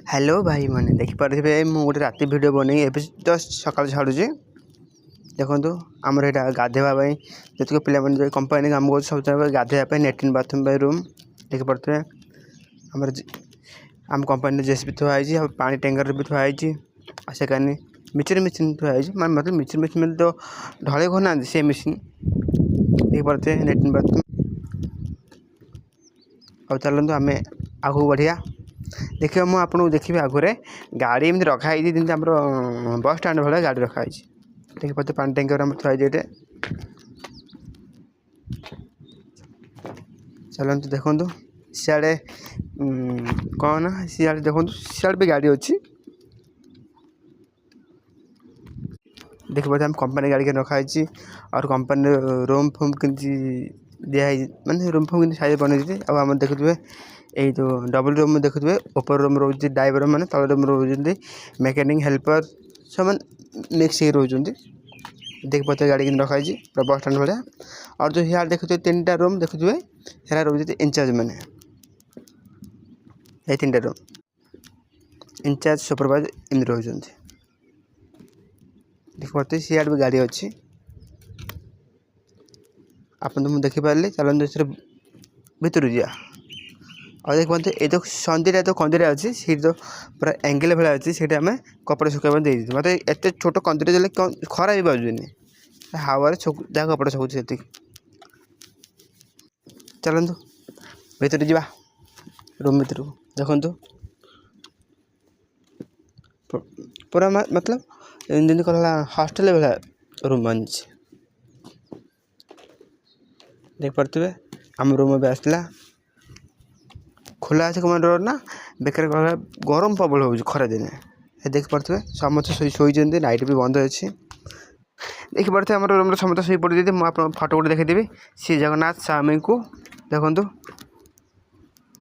hello भाई मैंने देखिपे मुझे गोटे राति भिड बन जस्ट सका छाड़ुची देखो आमर यहाँ गाधेवाई जी पे कंपानी काम कर सब गाधेवाई लेट्रिन बाथरूम रूम देखिपे आम कंपानी जेसीबी थुआई पानी टैंकर भी थुआई से कहानी मिचर मेसीन थुआई मतलब मिचर मेसीन तो ढले घना से मेसीन देखिपे लेट्रिन बाथरूम और चलते आम आगू बढ़िया देखिए मुझे आपको देखिए आगे गाड़ी एमती रखाई जमी आम बस स्टाण्ड भाई गाड़ी रखाई देखिए पानी टैंकर थुआई ये चलते देखु सियाड़े कौन ना सियाड़े देखो सियाड़े भी गाड़ी अच्छी देखिए आम कंपानी गाड़ी के रखाई और कंपानी रूम फूम कि दिखाई मानते रूम फूम कि साइज बनई आम देखुए यही तो डबल रूम देखुए ऊपर रूम रोज ड्राइवर मैंने तल रूम रोज मेकानिक हेल्पर सब मिक्स हो रोज देख पाते गाड़ी कि रखाई पूरा बस स्टाण्ड भाया और जो यहाँ देखुए 3टा रूम देखुए यहाँ रोज इंचार्ज मैंने ये 3टा रूम इंचार्ज सुपरवाइजर एमती रोज देख पाते सियाड़ भी गाड़ी अच्छी आप तो देखिपारे चलते भर जा और देख पाते ये तो संदिटा तो कंदीरा अच्छी सीट तो पूरा एंगेल भाया अच्छी सीटा आम कपड़ा सुखाई दे मतलब एत छोट कंदीरा देले खरा भी बाजुनी हावे जहाँ कपड़ा सुखुच से चलतु भर जा रूम भर देखु पूरा मतलब जमी कहला हॉस्टेल भाया रूम बन देख पारे आम रूम भी आसला खोला अच्छे कम डर ना बेकार गरम प्रबल हो खरा दिने देख पारे समस्त शोचे लाइट भी बंद अच्छी देख पारे आम रूम समस्त शो पड़े मुझे फोटो गोटे देखीदेवी श्री जगन्नाथ स्वामी को देखु